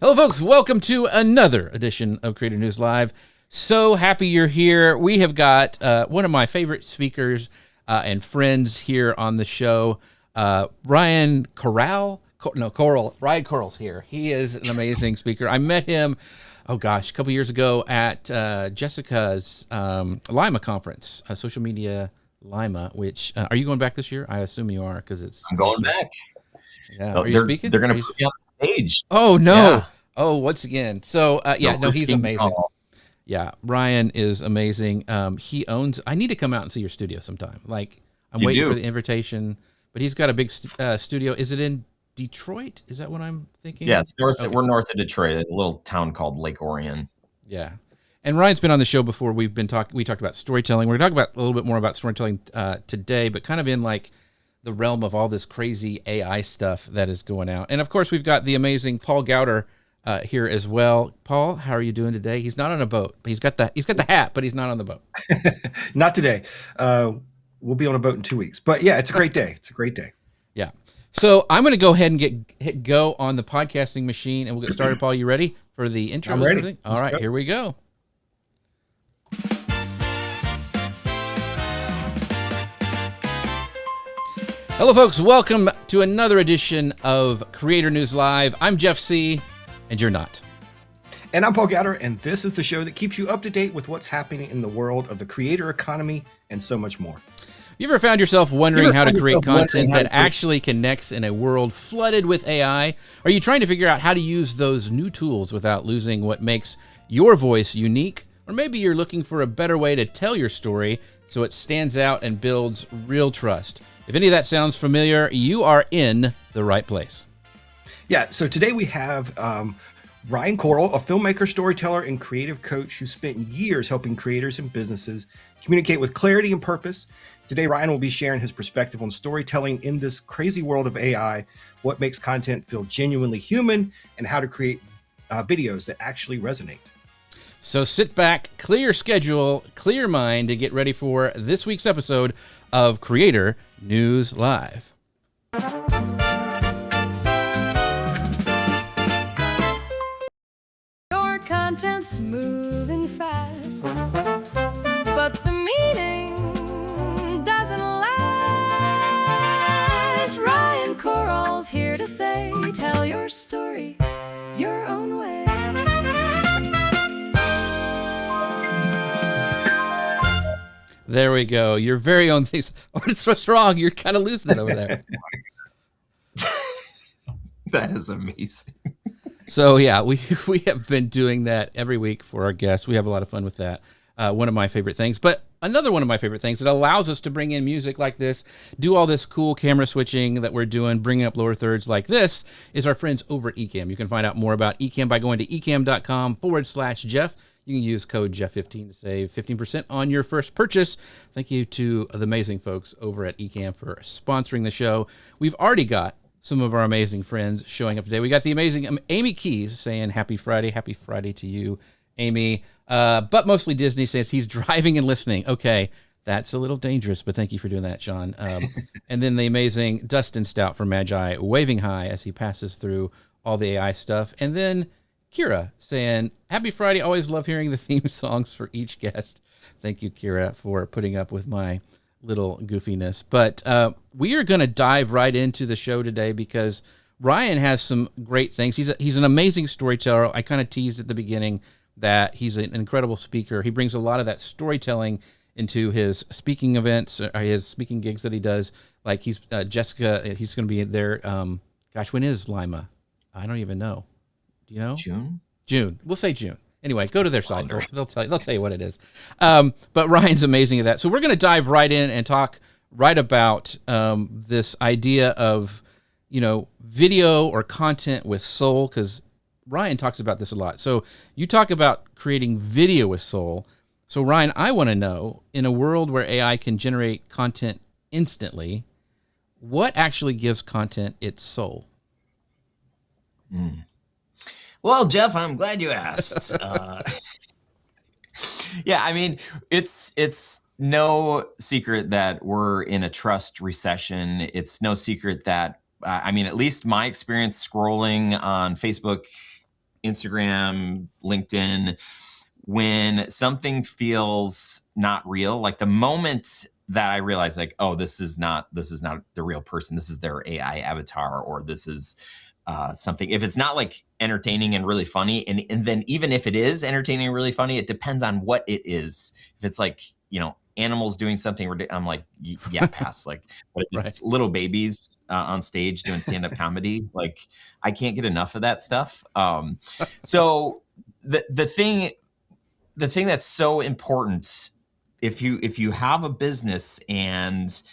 Hello, folks. Welcome to another edition of Creator News Live. So happy you're here. We have got one of my favorite speakers and friends here on the show, Ryan Koral. Ryan Koral's here. He is an amazing speaker. I met him, a couple years ago at Jessica's Lima conference, Social Media Lima, which, are you going back this year? I assume you are, because it's... I'm going back. Yeah. Are you speaking? They're going to put me on stage. Oh, no. Yeah. Oh, once again. So, he's amazing. Yeah, Ryan is amazing. He owns... I need to come out and see your studio sometime. Like, I'm waiting for the invitation, but he's got a big studio. Is it in Detroit? Is that what I'm thinking? Yeah, it's north. Okay. We're north of Detroit, a little town called Lake Orion. Yeah. And Ryan's been on the show before. We talked about storytelling. We're going to talk about a little bit more about storytelling today, but kind of in like the realm of all this crazy AI stuff that is going out. And of course, we've got the amazing Paul Gowder here as well. Paul, how are you doing today? He's not on a boat. He's got the hat, but he's not on the boat. Not today. We'll be on a boat in 2 weeks. But yeah, it's a great day. It's a great day. Yeah. So I'm going to go ahead and hit go on the podcasting machine, and we'll get started. Paul, you ready for the intro? I'm ready. All right, here we go. Hello, folks. Welcome to another edition of Creator News Live. I'm Jeff C., and you're not. And I'm Paul Gowder, and this is the show that keeps you up to date with what's happening in the world of the creator economy and so much more. You ever found yourself wondering how to create content that actually connects in a world flooded with AI? Are you trying to figure out how to use those new tools without losing what makes your voice unique? Or maybe you're looking for a better way to tell your story so it stands out and builds real trust. If any of that sounds familiar, you are in the right place. Yeah, so today we have Ryan Koral, a filmmaker, storyteller, and creative coach who spent years helping creators and businesses communicate with clarity and purpose. Today, Ryan will be sharing his perspective on storytelling in this crazy world of AI, what makes content feel genuinely human, and how to create videos that actually resonate. So sit back, clear your schedule, clear your mind to get ready for this week's episode of Creator News Live. Your content's moving fast, but the meaning doesn't last. Ryan Koral's here to say, tell your story your own way. There we go. Your very own things. What's wrong? You're kind of losing it over there. That is amazing. So yeah, we have been doing that every week for our guests. We have a lot of fun with that. One of my favorite things. But another one of my favorite things, it allows us to bring in music like this, do all this cool camera switching that we're doing, bringing up lower thirds like this, is our friends over at Ecamm. You can find out more about Ecamm by going to ecamm.com/Jeff. You can use code Jeff15 to save 15% on your first purchase. Thank you to the amazing folks over at Ecamm for sponsoring the show. We've already got some of our amazing friends showing up today. We got the amazing Amy Keys saying happy Friday to you, Amy. But mostly Disney says he's driving and listening. Okay, that's a little dangerous, but thank you for doing that, Sean. And then the amazing Dustin Stout from Magi waving hi as he passes through all the AI stuff. And then Kira saying, happy Friday. Always love hearing the theme songs for each guest. Thank you, Kira, for putting up with my little goofiness. But we are going to dive right into the show today because Ryan has some great things. He's an amazing storyteller. I kind of teased at the beginning that he's an incredible speaker. He brings a lot of that storytelling into his speaking events, or his speaking gigs that he does. Like he's Jessica, he's going to be there. When is Lima? I don't even know. Do you know? June. We'll say June. Anyway, go to their site. They'll tell you what it is. But Ryan's amazing at that. So we're going to dive right in and talk right about this idea of, video or content with soul, because Ryan talks about this a lot. So you talk about creating video with soul. So Ryan, I want to know, in a world where AI can generate content instantly, what actually gives content its soul? Well, Jeff, I'm glad you asked. Yeah, I mean, it's no secret that we're in a trust recession. It's no secret that, at least my experience scrolling on Facebook Instagram, LinkedIn, when something feels not real, like the moment that I realize like, oh, this is not the real person, this is their AI avatar, or this is something, if it's not like entertaining and really funny, and then even if it is entertaining and really funny, it depends on what it is. If it's like, animals doing something ridiculous, I'm like, yeah, pass. Like, but if it's little babies on stage doing stand-up comedy, like I can't get enough of that stuff. So the thing that's so important, if you have a business and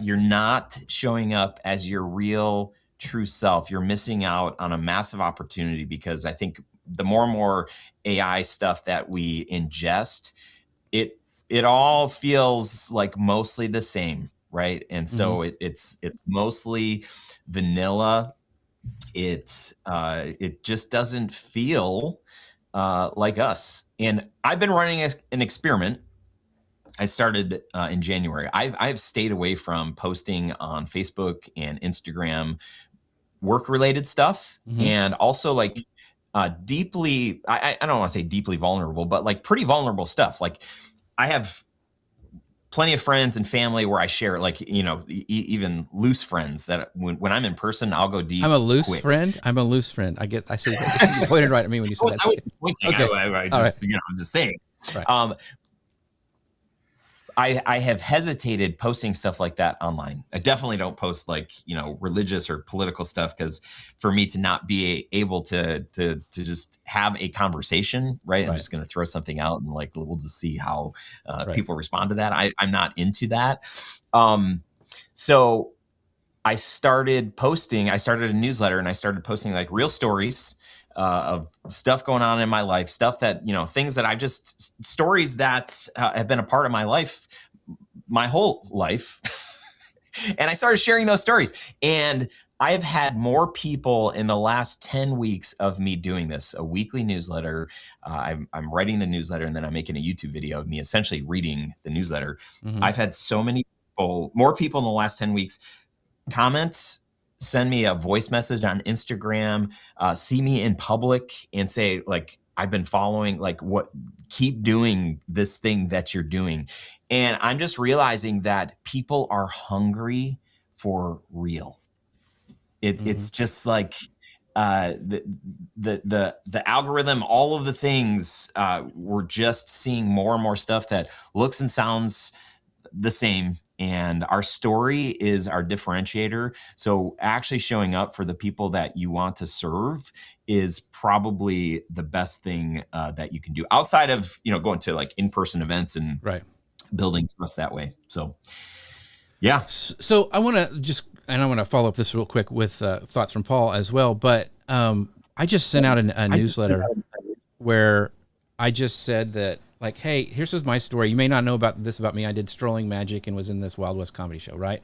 you're not showing up as your real true self, you're missing out on a massive opportunity, because I think the more and more AI stuff that we ingest, it all feels like mostly the same, right? And so it's mostly vanilla. It just doesn't feel like us. And I've been running an experiment. I started in January. I've stayed away from posting on Facebook and Instagram work-related stuff, and also like deeply, I don't want to say deeply vulnerable, but like pretty vulnerable stuff. Like I have plenty of friends and family where I share, like, even loose friends that when I'm in person, I'll go deep. I'm a loose friend. I'm a loose friend. I see. You pointed right at me when you said that. I was pointing. Okay. I'm just saying. Right. I have hesitated posting stuff like that online. I definitely don't post like, religious or political stuff, because for me to not be able to just have a conversation, right? I'm just going to throw something out and like, we'll just see how people respond to that. I'm not into that. So I started posting, I started a newsletter, and I started posting like real stories of stuff going on in my life, stuff that, things that stories that have been a part of my life, my whole life. And I started sharing those stories. And I have had more people in the last 10 weeks of me doing this, a weekly newsletter. I'm writing the newsletter, and then I'm making a YouTube video of me essentially reading the newsletter. I've had so many people, more people in the last 10 weeks, comments, send me a voice message on Instagram, see me in public and say, like, I've been following, like, keep doing this thing that you're doing. And I'm just realizing that people are hungry for real. It's just like the algorithm, all of the things, we're just seeing more and more stuff that looks and sounds the same. And our story is our differentiator. So actually showing up for the people that you want to serve is probably the best thing that you can do, outside of, going to like in-person events and building trust that way. So, yeah. So I want to follow up this real quick with thoughts from Paul as well. But I just sent out a newsletter where I just said that, like, hey, here's my story. You may not know about me. I did Strolling Magic and was in this Wild West comedy show, right?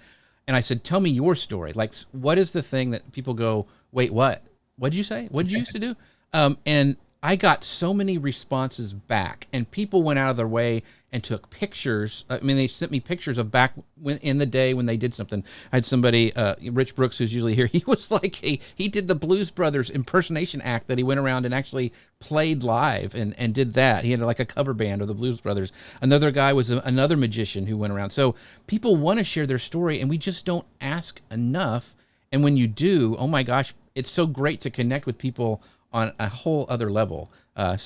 And I said, tell me your story. Like, what is the thing that people go, wait, what? What'd you say? What did you used to do? And I got so many responses back, and people went out of their way and took pictures. I mean, they sent me pictures of back in the day when they did something. I had somebody, Rich Brooks, who's usually here. He was like, he did the Blues Brothers impersonation act that he went around and actually played live and did that. He had like a cover band of the Blues Brothers. Another guy was another magician who went around. So people want to share their story, and we just don't ask enough. And when you do, oh my gosh, it's so great to connect with people on a whole other level. I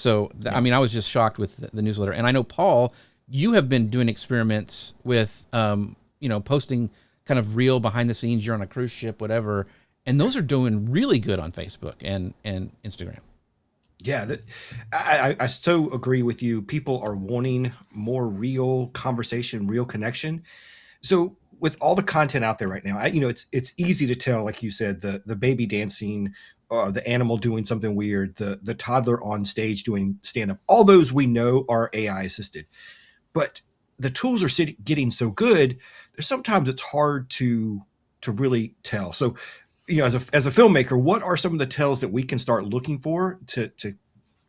mean, I was just shocked with the newsletter. And I know, Paul, you have been doing experiments with, posting kind of real behind the scenes. You're on a cruise ship, whatever. And those are doing really good on Facebook and Instagram. Yeah, I so agree with you. People are wanting more real conversation, real connection. So with all the content out there right now, it's easy to tell, like you said, the baby dancing, the animal doing something weird, the toddler on stage doing stand-up. All those we know are AI assisted. But the tools are getting so good, there's sometimes it's hard to really tell. So, as a filmmaker, what are some of the tells that we can start looking for to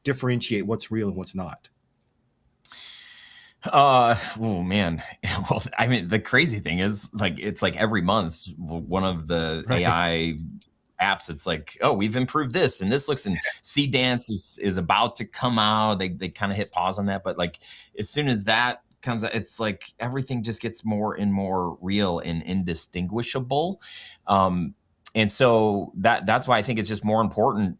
differentiate what's real and what's not? Oh man. Well, I mean, the crazy thing is, like, it's like every month, one of the AI apps. It's like, oh, we've improved this and this looks, and C Dance is about to come out. They kind of hit pause on that, but like as soon as that comes out, it's like everything just gets more and more real and indistinguishable. And so that's why I think it's just more important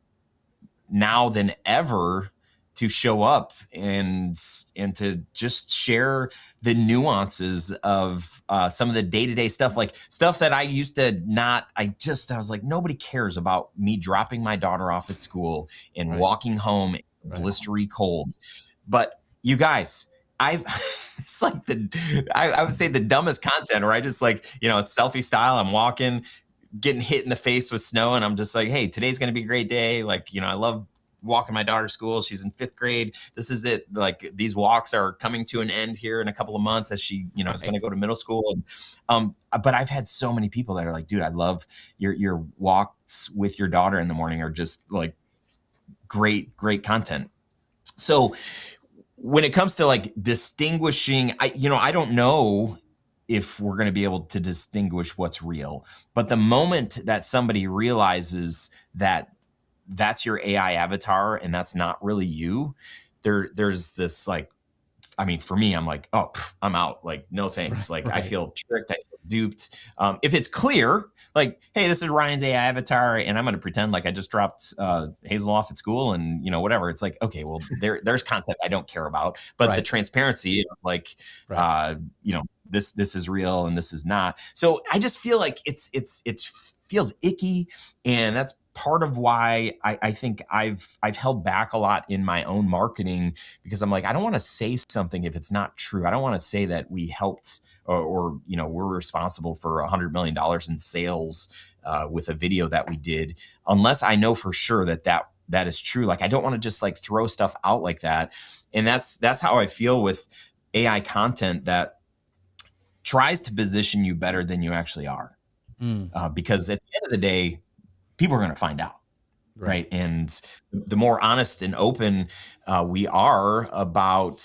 now than ever to show up and to just share the nuances of some of the day-to-day stuff, like stuff that I used to not, I was like, nobody cares about me dropping my daughter off at school and walking home blistery cold. But you guys, it's like I would say the dumbest content, where I just like, it's selfie style. I'm walking, getting hit in the face with snow, and I'm just like, hey, today's going to be a great day. Like, I love walking my daughter to school. She's in 5th grade. This is it. Like, these walks are coming to an end here in a couple of months as she, is going to go to middle school. And, but I've had so many people that are like, dude, I love your walks with your daughter in the morning are just like great content. So when it comes to like distinguishing, I don't know if we're going to be able to distinguish what's real, but the moment that somebody realizes that that's your AI avatar and that's not really you, there's this like, I mean, for me, I'm like, oh, I'm out. Like, no thanks. Like, I feel tricked. I feel duped. If it's clear, like, hey, this is Ryan's AI avatar, and I'm going to pretend like I just dropped Hazel off at school, and whatever. It's like, okay, well, there's content I don't care about, but the transparency, like, this is real and this is not. So I just feel like it feels icky, and that's part of why I think I've held back a lot in my own marketing, because I'm like, I don't want to say something if it's not true. I don't want to say that we helped or we're responsible for $100 million in sales with a video that we did, unless I know for sure that is true. Like, I don't want to just like throw stuff out like that. And that's how I feel with AI content that tries to position you better than you actually are. Because at the end of the day, people are going to find out. Right. And the more honest and open we are about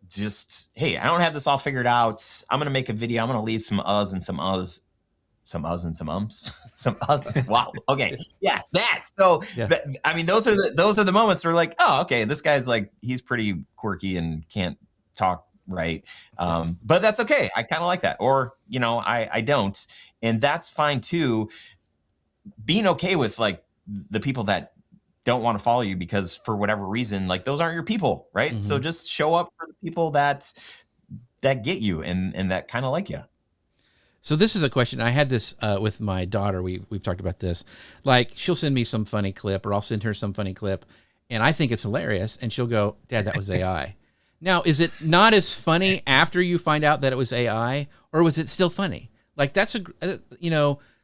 just, hey, I don't have this all figured out. I'm going to make a video. I'm going to leave some uhs and some uhs, some uhs and some ums, some uhs. Wow. Okay. Yeah. That. So, I mean, those are the moments where like, oh, okay, this guy's like, he's pretty quirky and can't talk right. But that's okay. I kind of like that. Or, I don't. And that's fine too. Being okay with like the people that don't want to follow you because for whatever reason, like those aren't your people, right? Mm-hmm. So just show up for the people that get you and that kind of like you. So this is a question. I had this with my daughter. We've talked about this. Like, she'll send me some funny clip, or I'll send her some funny clip, and I think it's hilarious, and she'll go, "Dad, that was AI." Now, is it not as funny after you find out that it was AI, or was it still funny? Like, that's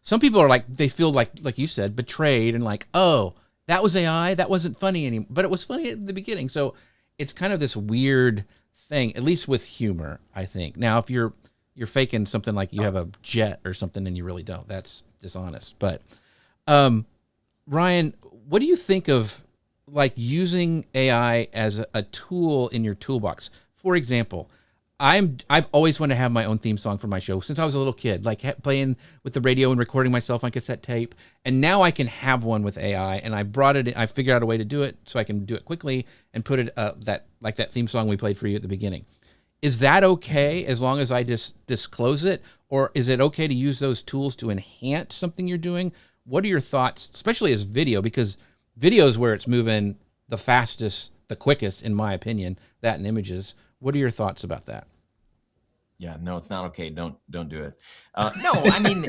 some people are like, they feel like you said, betrayed, and like, oh, that was AI, that wasn't funny anymore, but it was funny at the beginning. So it's kind of this weird thing, at least with humor, I think. Now, if you're faking something like you have a jet or something and you really don't, that's dishonest. But Ryan, what do you think of like using AI as a tool in your toolbox? For example, I've always wanted to have my own theme song for my show since I was a little kid, like playing with the radio and recording myself on cassette tape. And now I can have one with AI, and I figured out a way to do it so I can do it quickly and put it that theme song we played for you at the beginning. Is that okay as long as I just disclose it, or is it okay to use those tools to enhance something you're doing? What are your thoughts, especially as video, because video is where it's moving the fastest, the quickest, in my opinion, that and images. What are your thoughts about that? Yeah, no, it's not okay. Don't do it. No, I mean,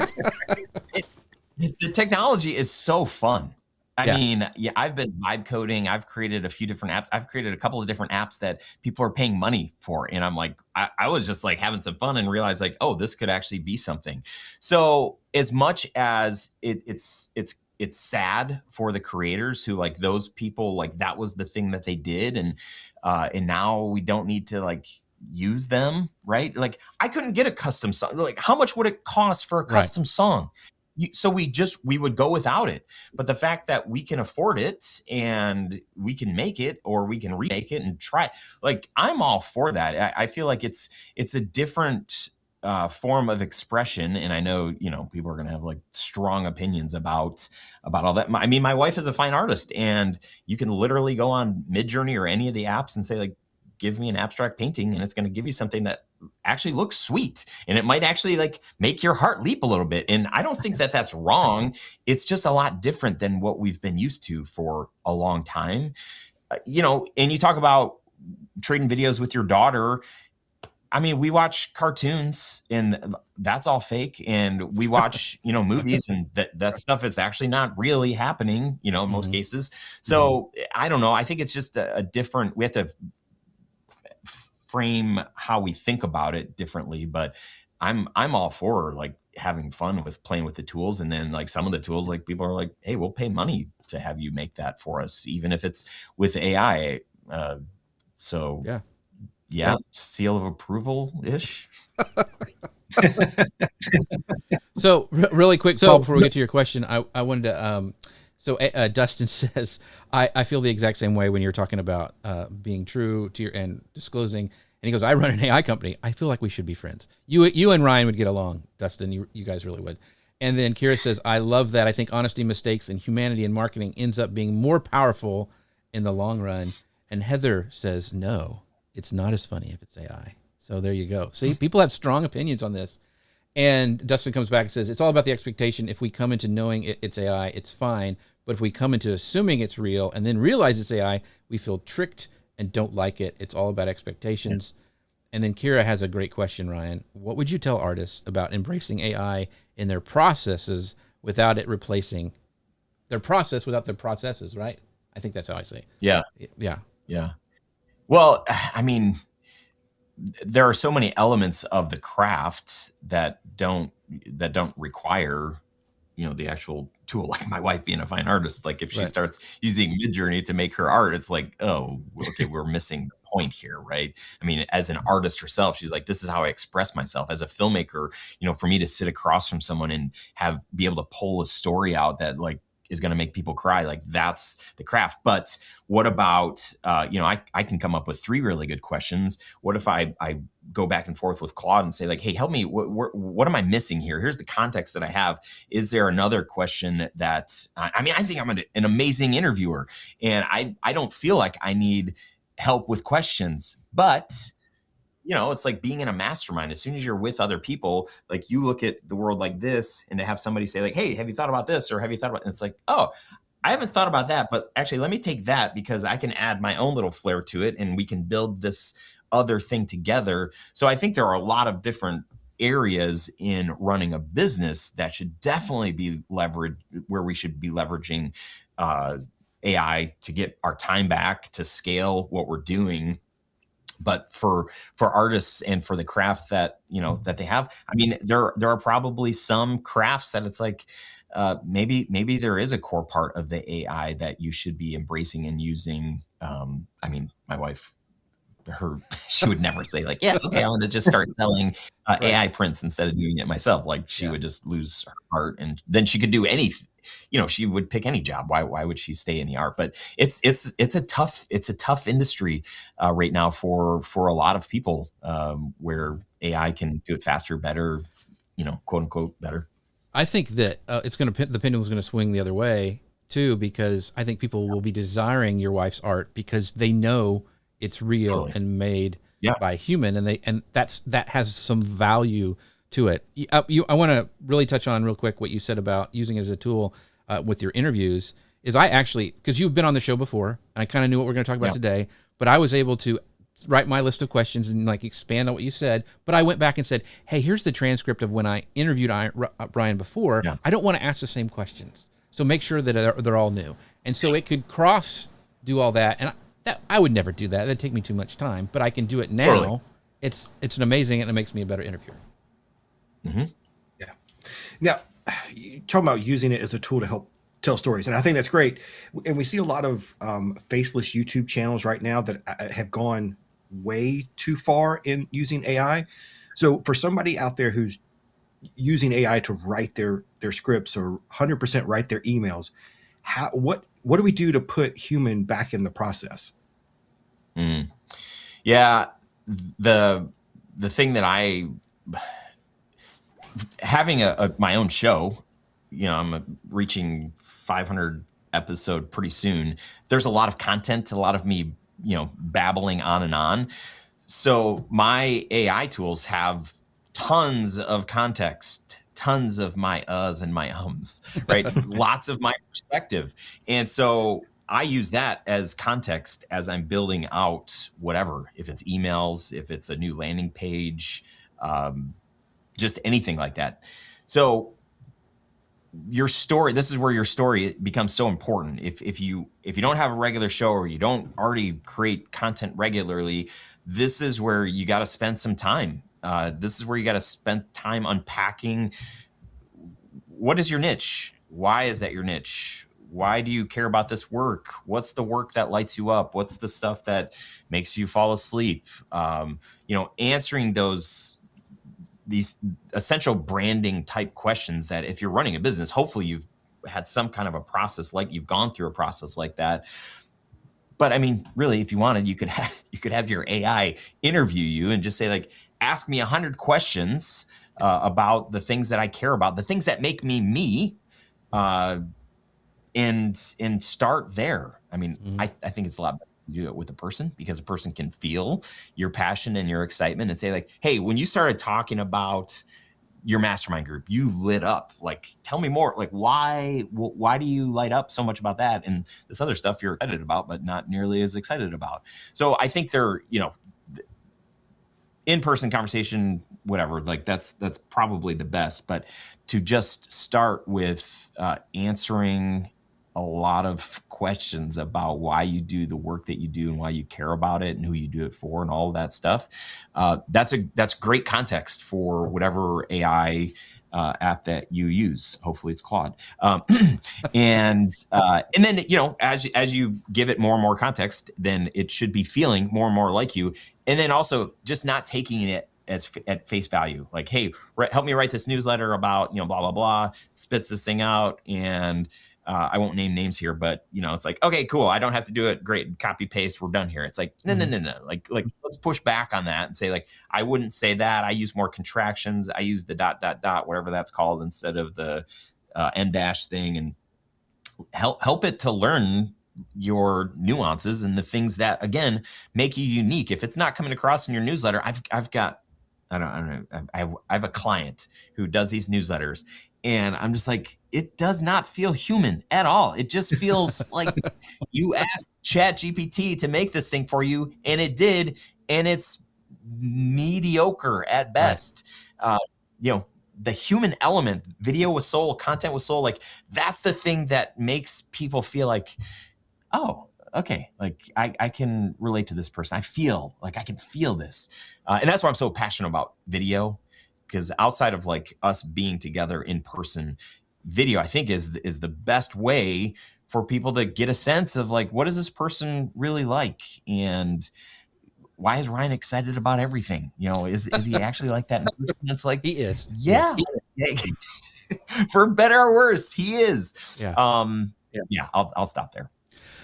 the technology is so fun. I mean, I've been vibe coding. I've created a few different apps. I've created a couple of different apps that people are paying money for. And I'm like, I was just like having some fun and realized like, oh, this could actually be something. So as much as it's sad for the creators who like those people, like that was the thing that they did. And now we don't need to like use them, right? Like I couldn't get a custom song. Like how much would it cost for a custom song? So we would go without it. But the fact that we can afford it and we can make it or we can remake it and try, like I'm all for that. I feel like it's a different form of expression, and I know, people are going to have like strong opinions about all that. I mean, my wife is a fine artist, and you can literally go on Midjourney or any of the apps and say, like, give me an abstract painting, and it's going to give you something that actually looks sweet, and it might actually like make your heart leap a little bit. And I don't think that that's wrong. It's just a lot different than what we've been used to for a long time. And you talk about trading videos with your daughter. I mean, we watch cartoons and that's all fake. And we watch, movies, and that stuff is actually not really happening, in most cases. So I don't know. I think it's just a different, we have to frame how we think about it differently, but I'm all for like having fun with playing with the tools. And then like some of the tools, like people are like, hey, we'll pay money to have you make that for us, even if it's with AI. So yeah, seal of approval ish. So really quick, Paul, before we get to your question, I wanted to, Dustin says, I feel the exact same way when you're talking about being true to your and disclosing. And he goes, I run an AI company. I feel like we should be friends. You and Ryan would get along, Dustin. You guys really would. And then Kira says, I love that. I think honesty, mistakes, and humanity in marketing ends up being more powerful in the long run. And Heather says, no, it's not as funny if it's AI. So there you go. See, people have strong opinions on this. And Dustin comes back and says, it's all about the expectation. If we come into knowing it's AI, it's fine. But if we come into assuming it's real and then realize it's AI, we feel tricked and don't like it. It's all about expectations. Yeah. And then Kira has a great question, Ryan. What would you tell artists about embracing AI in their processes without it replacing their process without their processes, right? I think that's how I say it. Yeah. Yeah. Yeah. Well, I mean, there are so many elements of the craft that don't require, the actual tool. Like my wife being a fine artist, like if she starts using Midjourney to make her art, it's like, oh, okay, we're missing the point here, right? I mean, as an artist herself, she's like, this is how I express myself. As a filmmaker, for me to sit across from someone and be able to pull a story out that like is going to make people cry, like that's the craft. But what about, I can come up with 3 really good questions. What if I go back and forth with Claude and say like, hey, help me, what am I missing here? Here's the context that I have. Is there another question that, I think I'm an amazing interviewer, and I don't feel like I need help with questions, but it's like being in a mastermind. As soon as you're with other people, like you look at the world like this, and to have somebody say like, hey, have you thought about this? Or have you thought about, and it's like, oh, I haven't thought about that, but actually let me take that because I can add my own little flair to it and we can build this other thing together. So I think there are a lot of different areas in running a business that should definitely be leveraged, where we should be leveraging AI to get our time back, to scale what we're doing. But for artists and for the craft that, that they have, I mean, there are probably some crafts that it's like, maybe there is a core part of the AI that you should be embracing and using. I mean, my wife, she would never say like, yeah, okay, I want to just start selling AI prints instead of doing it myself. Like she would just lose her heart, and then she could do any, she would pick any job. Why would she stay in the art? But it's a tough industry right now for a lot of people, where AI can do it faster, better, quote unquote better. I think that the pendulum's going to swing the other way too, because I think people will be desiring your wife's art because they know it's real and made by a human, and that has some value to it. I want to really touch on real quick what you said about using it as a tool with your interviews. Is I actually, because you've been on the show before, and I kind of knew what we're going to talk about today, but I was able to write my list of questions and like expand on what you said. But I went back and said, hey, here's the transcript of when I interviewed Ryan before. Yeah. I don't want to ask the same questions, so make sure that they're all new. And so it could do all that, and I would never do that. That'd take me too much time, but I can do it now. Totally. It's an amazing, and it makes me a better interviewer. Mm-hmm. Yeah. Now, you're talking about using it as a tool to help tell stories, and I think that's great. And we see a lot of faceless YouTube channels right now that have gone way too far in using AI. So for somebody out there who's using AI to write their scripts or 100% write their emails, what do we do to put human back in the process? Yeah, the thing that having my own show, I'm reaching 500 episode pretty soon. There's a lot of content, a lot of me, babbling on and on. So my AI tools have tons of context, tons of my uhs and my ums, right? Lots of my perspective. And so I use that as context as I'm building out whatever, if it's emails, if it's a new landing page, just anything like that. So your story, this is where your story becomes so important. If you don't have a regular show, or you don't already create content regularly, this is where you got to spend some time. This is where you got to spend time unpacking, what is your niche? Why is that your niche? Why do you care about this work? What's the work that lights you up? What's the stuff that makes you fall asleep? Answering these essential branding type questions that, if you're running a business, hopefully you've had some kind of a process, like you've gone through a process like that. But I mean, really, if you wanted, you could have your AI interview you and just say, like, ask me 100 questions about the things that I care about, the things that make me me, and start there. I mean, I think it's a lot better to do it with a person, because a person can feel your passion and your excitement and say, like, hey, when you started talking about your mastermind group, you lit up. Like, tell me more. Like, why do you light up so much about that? And this other stuff you're excited about, but not nearly as excited about. So I think they're, in-person conversation, whatever, like that's probably the best. But to just start with answering a lot of questions about why you do the work that you do and why you care about it and who you do it for and all of that stuff, that's great context for whatever AI app that you use. Hopefully it's Claude. And then, as you give it more and more context, then it should be feeling more and more like you. And then also just not taking it at face value. Like, hey, help me write this newsletter about, blah, blah, blah, spits this thing out. And I won't name names here, but it's like, okay, cool. I don't have to do it. Great. Copy paste. We're done here. It's like, no. Like let's push back on that and say, like, I wouldn't say that. I use more contractions. I use the ... whatever that's called, instead of the end dash thing, and help it to learn your nuances and the things that, again, make you unique. If it's not coming across in your newsletter, I've got, I don't know. I have a client who does these newsletters, and I'm just like, it does not feel human at all. It just feels like you asked ChatGPT to make this thing for you, and it did, and it's mediocre at best. Right. The human element, video with soul, content with soul, like that's the thing that makes people feel like, oh, okay, like I can relate to this person. I feel like I can feel this. And that's why I'm so passionate about video, because outside of like us being together in person, video, I think is the best way for people to get a sense of like, what is this person really like? And why is Ryan excited about everything? Is he actually like that in person? It's like, he is. Yeah. For better or worse, he is. Yeah. I'll stop there.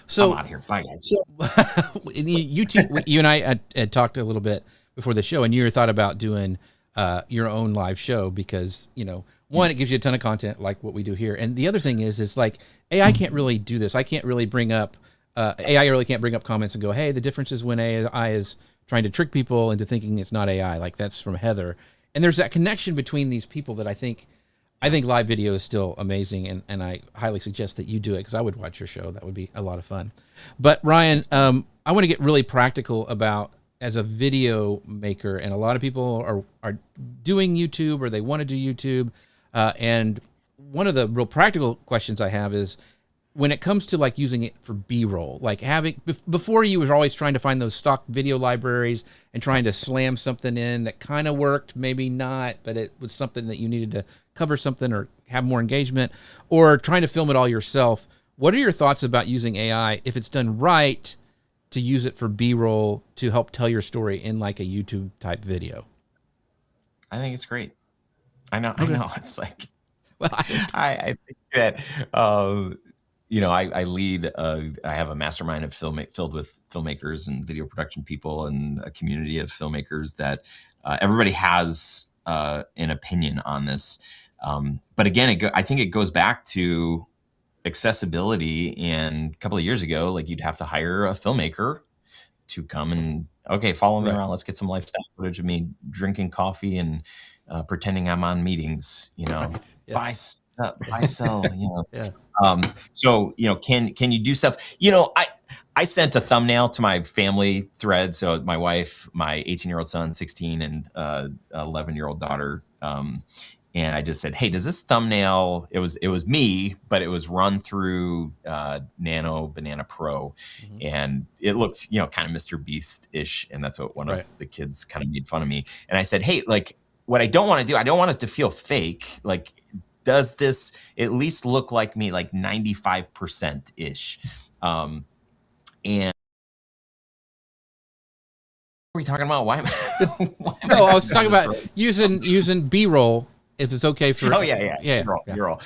So I'm out of here. Bye, guys. You and I had talked a little bit before the show, and you thought about doing your own live show because, one, it gives you a ton of content like what we do here. And the other thing is like AI can't really do this. I can't really bring up, AI really can't bring up comments and go, hey, the difference is when AI is trying to trick people into thinking it's not AI. Like that's from Heather. And there's that connection between these people that I think live video is still amazing, and I highly suggest that you do it because I would watch your show. That would be a lot of fun. But Ryan, I want to get really practical about, as a video maker, and a lot of people are doing YouTube, or they want to do YouTube. And one of the real practical questions I have is, when it comes to like using it for B-roll, like before you were always trying to find those stock video libraries and trying to slam something in that kind of worked, maybe not, but it was something that you needed to cover something or have more engagement, or trying to film it all yourself. What are your thoughts about using AI, if it's done right, to use it for B-roll to help tell your story in like a YouTube type video? I think it's great. I know. It's like, well, I think that, I lead, I have a mastermind of filled with filmmakers and video production people, and a community of filmmakers that everybody has an opinion on this. But again, I think it goes back to accessibility. And a couple of years ago, like you'd have to hire a filmmaker to come and, okay, follow me around. Let's get some lifestyle footage of me drinking coffee and pretending I'm on meetings, buy, sell, Yeah. So, can you do stuff? I sent a thumbnail to my family thread. So my wife, my 18-year-old son, 16, and 11-year-old daughter. And I just said, hey, does this thumbnail, it was me, but it was run through Nano Banana Pro. Mm-hmm. And it looked, kind of Mr. Beast-ish. And that's what one of the kids kind of made fun of me. And I said, hey, like, what I don't want to do, I don't want it to feel fake. Like, does this at least look like me, like 95%-ish? And what are we talking about? Why am No, I was talking about using B-roll if it's okay for. Oh yeah. B-roll.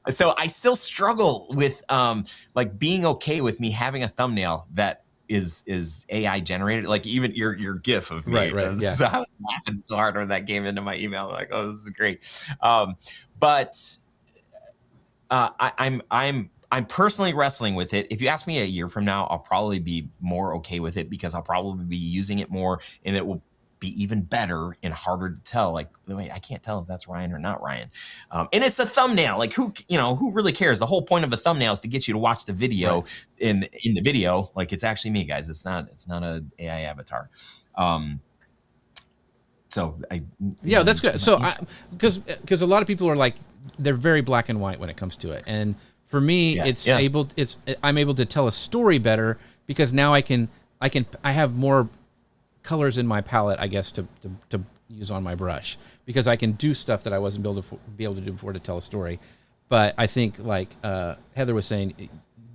So I still struggle with like being okay with me having a thumbnail that is AI generated. Like even your GIF of me. Right. Yeah. So I was laughing so hard when that came into my email. Like, oh, this is great. But I'm personally wrestling with it. If you ask me a year from now, I'll probably be more okay with it because I'll probably be using it more, and it will be even better and harder to tell. Like, wait, I can't tell if that's Ryan or not Ryan. And it's a thumbnail. Like, who really cares? The whole point of a thumbnail is to get you to watch the video. In the video. Like, it's actually me, guys. It's not a AI avatar. That's good. So because a lot of people are like, they're very black and white when it comes to it, and for me, I'm able to tell a story better because now I have more colors in my palette, I guess, to use on my brush, because I can do stuff that I wasn't able to do before to tell a story. But I think, like Heather was saying,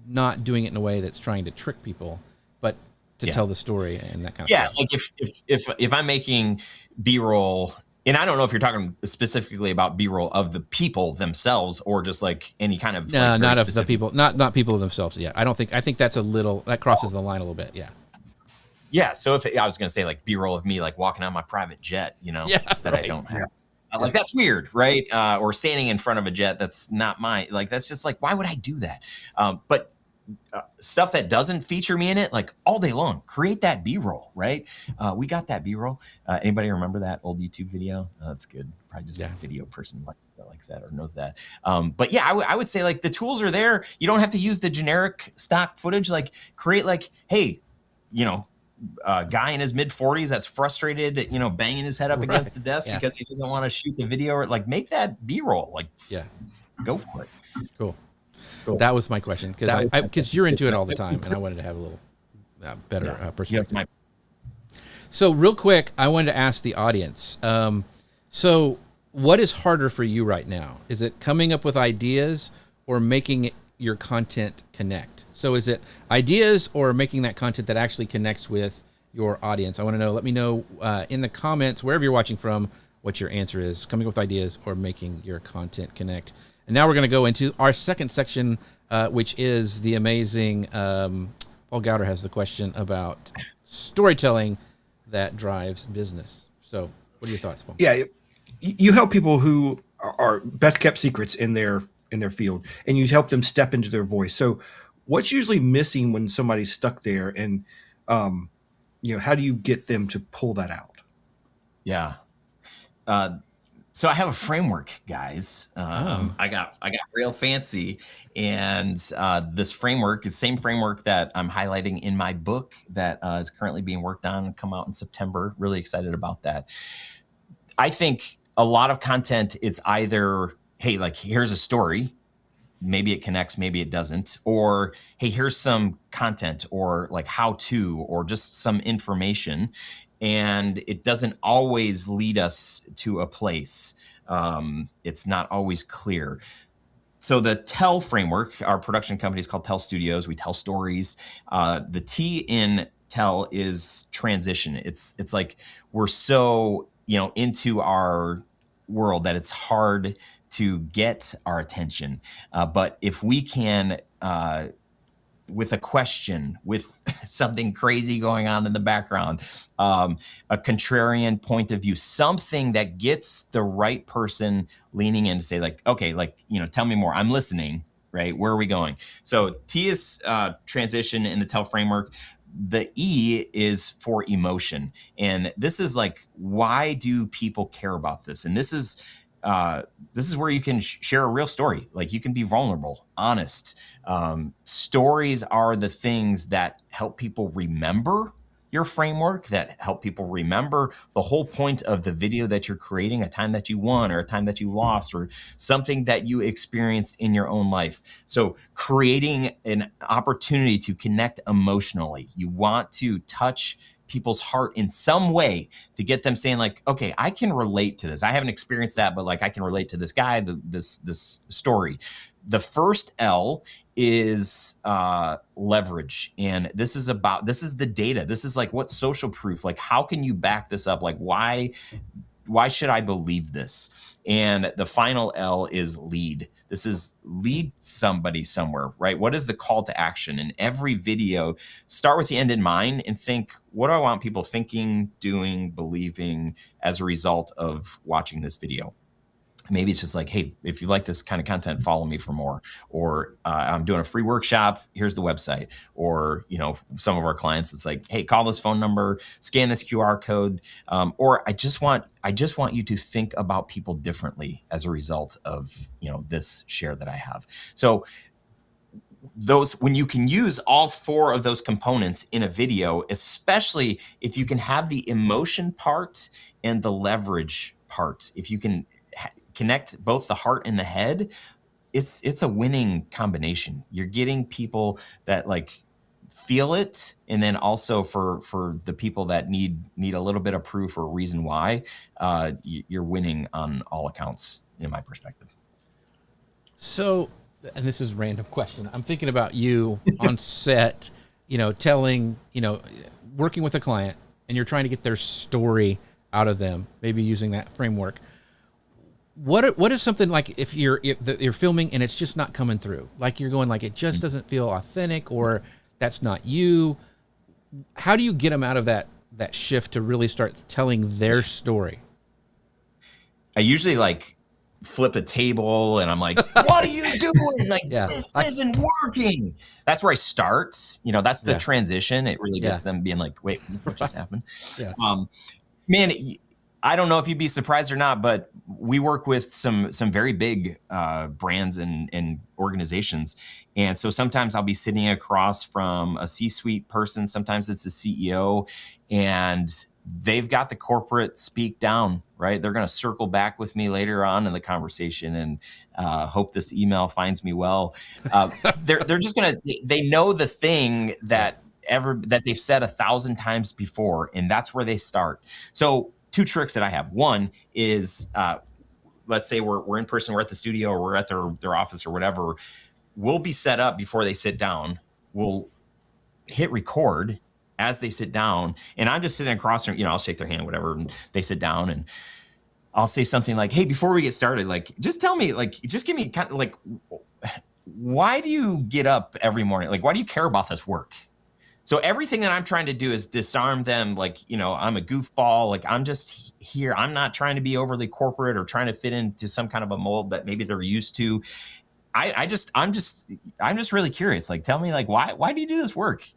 not doing it in a way that's trying to trick people, but to tell the story and that kind of stuff. Like if I'm making B-roll, and I don't know if you're talking specifically about B-roll of the people themselves or just like any kind of not of the people, not people themselves. Yeah, I think that's that crosses the line a little bit. Yeah. Yeah. So if I was going to say like B-roll of me like walking on my private jet, I don't have. Like that's weird, right? Or standing in front of a jet that's not mine. Like that's just like, why would I do that? But stuff that doesn't feature me in it, like all day long, create that B-roll, right? We got that B-roll. Anybody remember that old YouTube video? That's good. Probably just a video person likes that or knows that. But yeah, I would say like the tools are there. You don't have to use the generic stock footage. Like create like, hey, guy in his mid 40s that's frustrated, banging his head up against the desk because he doesn't want to shoot the video, or like make that B-roll, like go for it. Cool. That was my question, because you're into it all the time, and I wanted to have a little better perspective. So real quick, I wanted to ask the audience. So what is harder for you right now? Is it coming up with ideas or making your content connect? So is it ideas or making that content that actually connects with your audience? I want to know. Let me know in the comments, wherever you're watching from, what your answer is. Coming up with ideas or making your content connect. And now we're going to go into our second section, which is the amazing Paul Gowder has the question about storytelling that drives business. So what are your thoughts, Paul? Yeah, you help people who are best kept secrets in their field, and you help them step into their voice. So what's usually missing when somebody's stuck there, and how do you get them to pull that out? Yeah. So I have a framework, guys. I got real fancy, and this framework is the same framework that I'm highlighting in my book that is currently being worked on and come out in September. Really excited about that. I think a lot of content, it's either, hey, like here's a story, maybe it connects, maybe it doesn't, or hey, here's some content or like how to, or just some information. And it doesn't always lead us to a place. It's not always clear. So the Tell framework, our production company is called Tell Studios. We tell stories. The T in Tell is transition. It's like we're so into our world that it's hard to get our attention. But if we can with a question, with something crazy going on in the background, a contrarian point of view, something that gets the right person leaning in to say like, okay, like, tell me more. I'm listening, right? Where are we going? So T is transition in the TELL framework. The E is for emotion. And this is like, why do people care about this? And this is where you can share a real story. Like, you can be vulnerable, honest. Stories are the things that help people remember your framework, that help people remember the whole point of the video that you're creating, a time that you won or a time that you lost or something that you experienced in your own life. So creating an opportunity to connect emotionally. You want to touch people's heart in some way to get them saying like, okay, I can relate to this. I haven't experienced that, but like, I can relate to this guy, this story. The first L is leverage. And this is the data. This is like, what's social proof? Like, how can you back this up? Like, why should I believe this? And the final L is lead. This is lead somebody somewhere, right? What is the call to action? In every video, start with the end in mind and think, what do I want people thinking, doing, believing as a result of watching this video? Maybe it's just like, hey, if you like this kind of content, follow me for more. Or I'm doing a free workshop. Here's the website. Or, some of our clients, it's like, hey, call this phone number, scan this QR code. Or I just want you to think about people differently as a result of, this share that I have. So when you can use all four of those components in a video, especially if you can have the emotion part and the leverage part, if you can connect both the heart and the head, it's a winning combination. You're getting people that like feel it, and then also for the people that need a little bit of proof or reason why, you're winning on all accounts, in my perspective. So, and this is a random question. I'm thinking about you on set, telling, working with a client, and you're trying to get their story out of them, maybe using that framework. What is something like if you're filming and it's just not coming through, like you're going like it just doesn't feel authentic, or that's not you? How do you get them out of that shift to really start telling their story? I usually like flip a table and I'm like, what are you doing? Like, this isn't working. That's where I start. That's the transition. It really gets them being like, wait, what just happened? Yeah. Man, I don't know if you'd be surprised or not, but we work with some very big brands and organizations. And so sometimes I'll be sitting across from a C-suite person. Sometimes it's the CEO, and they've got the corporate speak down, right? They're going to circle back with me later on in the conversation and hope this email finds me well. They're just going to, they know the thing that they've said 1,000 times before, and that's where they start. So two tricks that I have. One is, let's say we're in person, we're at the studio, or we're at their office or whatever. We'll be set up before they sit down. We'll hit record as they sit down, and I'm just sitting across from, I'll shake their hand, whatever, and they sit down, and I'll say something like, hey, before we get started, like, just tell me, like, just give me kind of like, why do you get up every morning? Like, why do you care about this work? So everything that I'm trying to do is disarm them. Like, I'm a goofball. Like, I'm just here. I'm not trying to be overly corporate or trying to fit into some kind of a mold that maybe they're used to. I'm just really curious. Like, tell me, like, why do you do this work?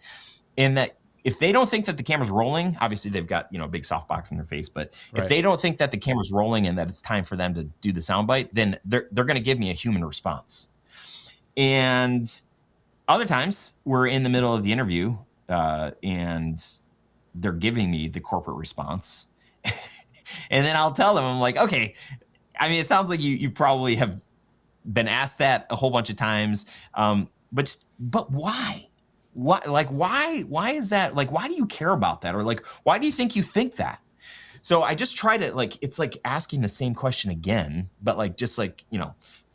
And that if they don't think that the camera's rolling, obviously they've got, a big softbox in their face. But if they don't think that the camera's rolling and that it's time for them to do the soundbite, then they're going to give me a human response. And other times we're in the middle of the interview, and they're giving me the corporate response. And then I'll tell them, I'm like, okay, I mean, it sounds like you probably have been asked that a whole bunch of times. But why? Why is that? Like, why do you care about that? Or like, why do you think that? So I just try to, like, it's like asking the same question again, but like, just like,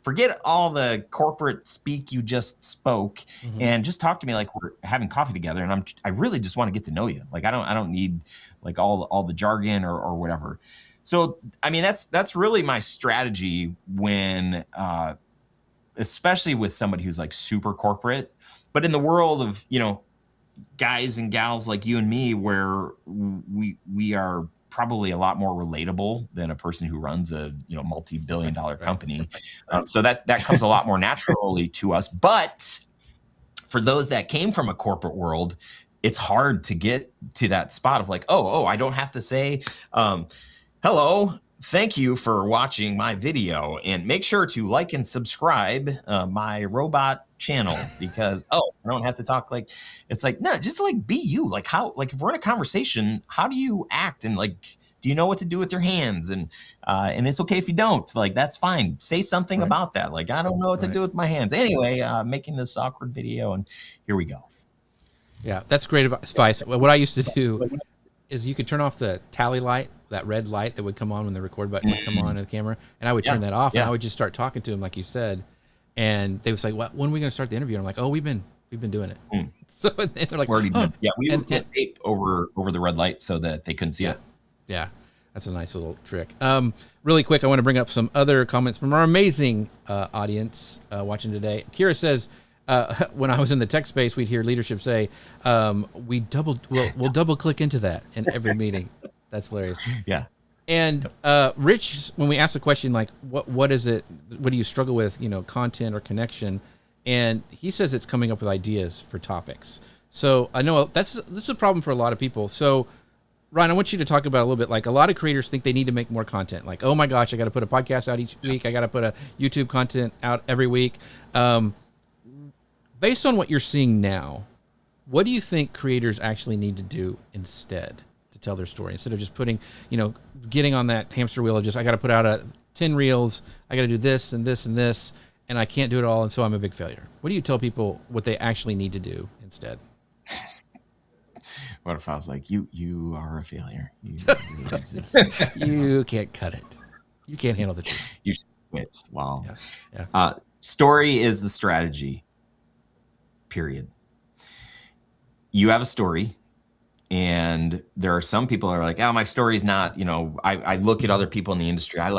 forget all the corporate speak you just spoke, and just talk to me like we're having coffee together. And I really just want to get to know you. Like, I don't need like all the jargon or whatever. So, I mean, that's really my strategy when, especially with somebody who's like super corporate. But in the world of, guys and gals like you and me, where we are probably a lot more relatable than a person who runs a multi-billion-dollar company. So that comes a lot more naturally to us. But for those that came from a corporate world, it's hard to get to that spot of like, I don't have to say, hello, thank you for watching my video, and make sure to like and subscribe my robot channel, because I don't have to talk like, it's like, no, just like be you. Like if we're in a conversation, how do you act? And like, do you know what to do with your hands? And it's okay if you don't, like, that's fine. Say something about that. Like, I don't know what to do with my hands. Anyway, making this awkward video, and here we go. Yeah, that's great advice. What I used to do is you could turn off the tally light, that red light that would come on when the record button would come on in the camera, and I would turn that off, and I would just start talking to them like you said, and they would say, "Well, when are we going to start the interview?" And I'm like, "Oh, we've been doing it." So they're like, we would put tape over the red light so that they couldn't see it. Yeah, that's a nice little trick. Really quick, I want to bring up some other comments from our amazing audience watching today. Kira says, when I was in the tech space, we'd hear leadership say, we'll double click into that in every meeting. That's hilarious. Yeah. And Rich, when we asked the question, like, what is it? What do you struggle with, content or connection? And he says it's coming up with ideas for topics. So I know this is a problem for a lot of people. So Ryan, I want you to talk about a little bit, like, a lot of creators think they need to make more content. Like, oh my gosh, I got to put a podcast out each week. I got to put a YouTube content out every week. Based on what you're seeing now, what do you think creators actually need to do instead to tell their story? Instead of just putting, getting on that hamster wheel of just, I got to put out 10 reels, I got to do this and this and this, and I can't do it all, and so I'm a big failure. What do you tell people what they actually need to do instead? What if I was like, you are a failure. You can't cut it. You can't handle the truth. You quit. Wow. Yeah. Story is the strategy. Period. You have a story, and there are some people that are like, oh, my story's not, I look at other people in the industry. I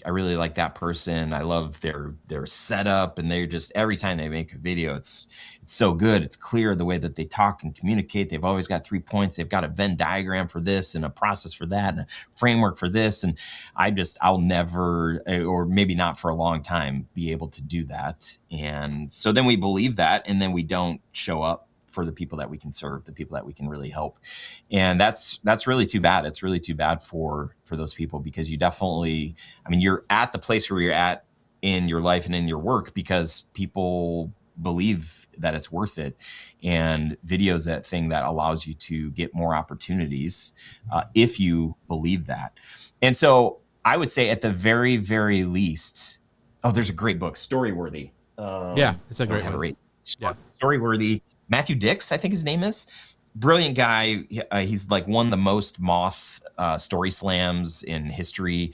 really like that person. I love their setup, and they're just, every time they make a video, it's so good. It's clear the way that they talk and communicate. They've always got 3 points. They've got a Venn diagram for this and a process for that and a framework for this. And I'll never, or maybe not for a long time, be able to do that. And so then we believe that, and then we don't show up for the people that we can serve, the people that we can really help. And that's really too bad. It's really too bad for those people, because you definitely, you're at the place where you're at in your life and in your work because people believe that it's worth it. And video is that thing that allows you to get more opportunities if you believe that. And so I would say at the very, very least, there's a great book, Storyworthy. It's a great one. Storyworthy. Matthew Dix, I think his name is. Brilliant guy. He's like won the most Moth story slams in history.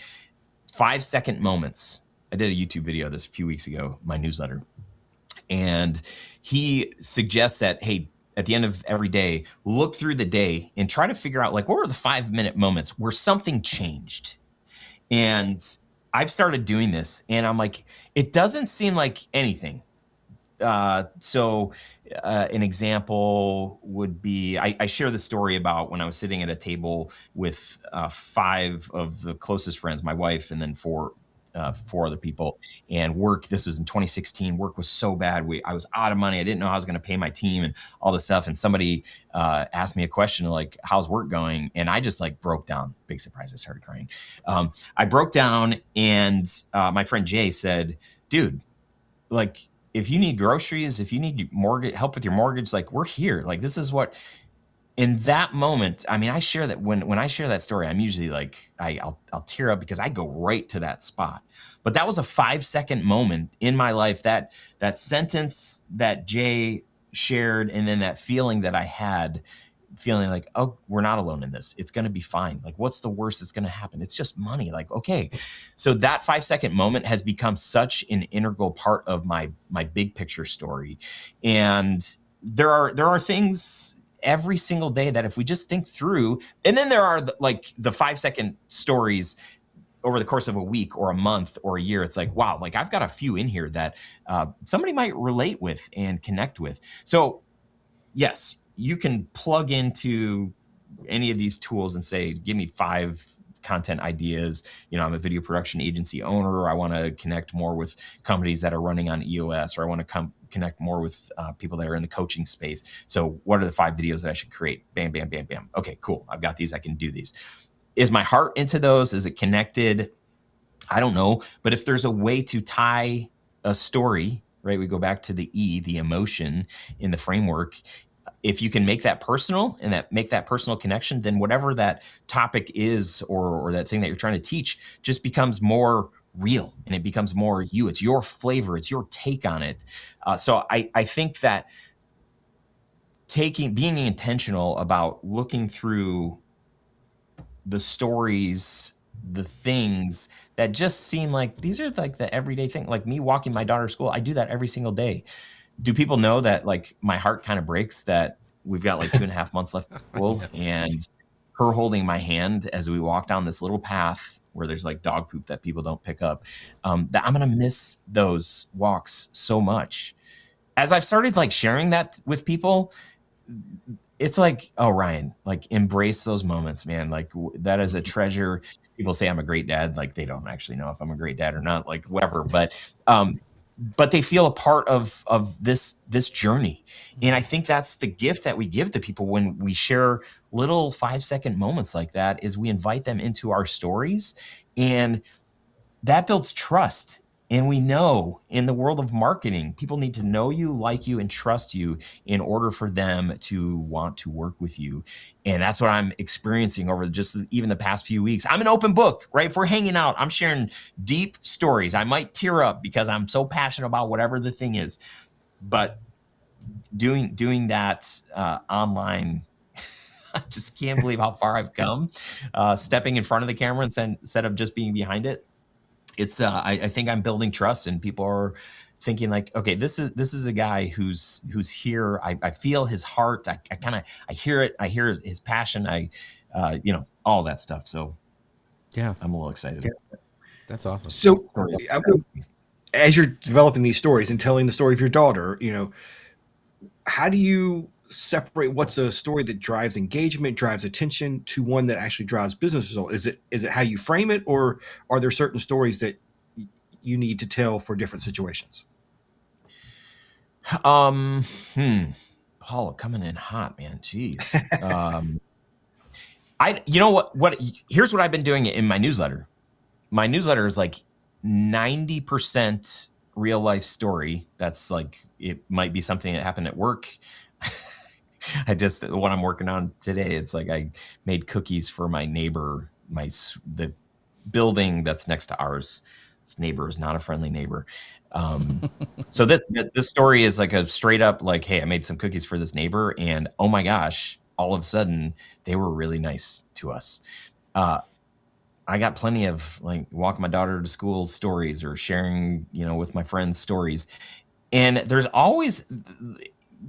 5-second moments. I did a YouTube video this a few weeks ago, my newsletter. And he suggests that, hey, at the end of every day, look through the day and try to figure out, like, what were the 5-minute moments where something changed? And I've started doing this, and I'm like, it doesn't seem like anything. So an example would be, I share the story about when I was sitting at a table with 5 of the closest friends, my wife, and then 4 other people, and work. This was in 2016. Work was so bad. I was out of money. I didn't know how I was going to pay my team and all this stuff. And somebody asked me a question like, how's work going? And I just broke down. Big surprise. I started crying. I broke down, and my friend Jay said, dude, if you need groceries, if you need help with your mortgage, we're here. This is what, in that moment, I share that when I share that story, I'm usually I'll tear up because I go right to that spot. But that was a 5-second moment in my life, that sentence that Jay shared, and then that feeling that I had, feeling like, oh, we're not alone in this. It's going to be fine. What's the worst that's going to happen? It's just money. Okay. So that 5-second moment has become such an integral part of my big picture story. And there are things every single day that if we just think through, and then there are the 5-second stories over the course of a week or a month or a year, it's like, wow, like I've got a few in here that somebody might relate with and connect with. So yes, you can plug into any of these tools and say, give me 5 content ideas. I'm a video production agency owner. I want to connect more with companies that are running on EOS, or I want to connect more with people that are in the coaching space. So what are the 5 videos that I should create? Bam, bam, bam, bam. Okay, cool. I've got these. I can do these. Is my heart into those? Is it connected? I don't know. But if there's a way to tie a story, right? We go back to the emotion in the framework. If you can make that personal and make that personal connection, then whatever that topic is or that thing that you're trying to teach just becomes more real, and it becomes more you. It's your flavor. It's your take on it. So I think that being intentional about looking through the stories, the things that just seem like these are like the everyday thing, like me walking my daughter to school. I do that every single day. Do people know that like my heart kind of breaks that we've got like 2.5 months left of school, and her holding my hand as we walk down this little path where there's like dog poop that people don't pick up, that I'm going to miss those walks so much. As I've started like sharing that with people, it's like, oh, Ryan, like embrace those moments, man. Like that is a treasure. People say I'm a great dad. Like they don't actually know if I'm a great dad or not, like whatever. But they feel a part of this journey. And I think that's the gift that we give to people when we share little 5-second moments like that, is we invite them into our stories, and that builds trust. And we know in the world of marketing, people need to know you, like you, and trust you in order for them to want to work with you. And that's what I'm experiencing over just even the past few weeks. I'm an open book, right? If we're hanging out, I'm sharing deep stories. I might tear up because I'm so passionate about whatever the thing is. But doing that online, I just can't believe how far I've come. Stepping in front of the camera instead of just being behind it. It's I think I'm building trust, and people are thinking like, okay, this is a guy who's here. I feel his heart. I hear it. I hear his passion. All that stuff. So Yeah, I'm a little excited. Yeah. That's awesome. So as you're developing these stories and telling the story of your daughter, how do you separate what's a story that drives engagement, drives attention, to one that actually drives business results? Is it how you frame it, or are there certain stories that you need to tell for different situations? Paul, coming in hot, man. Jeez. Here's what I've been doing in my newsletter. My newsletter is like 90% real life story. That's like, it might be something that happened at work. What I'm working on today, it's like I made cookies for my neighbor, the building that's next to ours. This neighbor is not a friendly neighbor. So this story is like a straight up like, hey, I made some cookies for this neighbor, and oh my gosh, all of a sudden they were really nice to us. I got plenty of like walking my daughter to school stories, or sharing, with my friends stories. And there's always,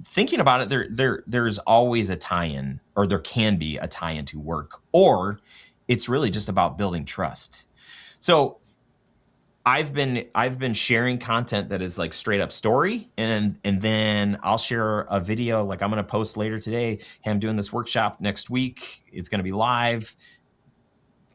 thinking about it, there's always a tie-in, or there can be a tie-in to work, or it's really just about building trust. So I've been sharing content that is like straight up story, and then I'll share a video. Like I'm going to post later today, hey, I'm doing this workshop next week. It's going to be live.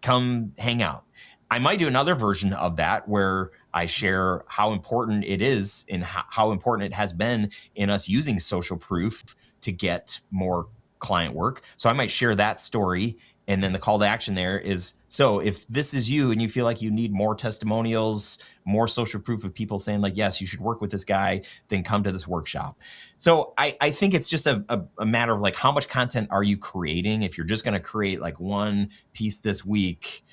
Come hang out. I might do another version of that where I share how important it is, and how important it has been in us using social proof to get more client work. So I might share that story. And then the call to action there is, so if this is you and you feel like you need more testimonials, more social proof of people saying like, yes, you should work with this guy, then come to this workshop. So I think it's just a matter of like, how much content are you creating? If you're just going to create like one piece this week,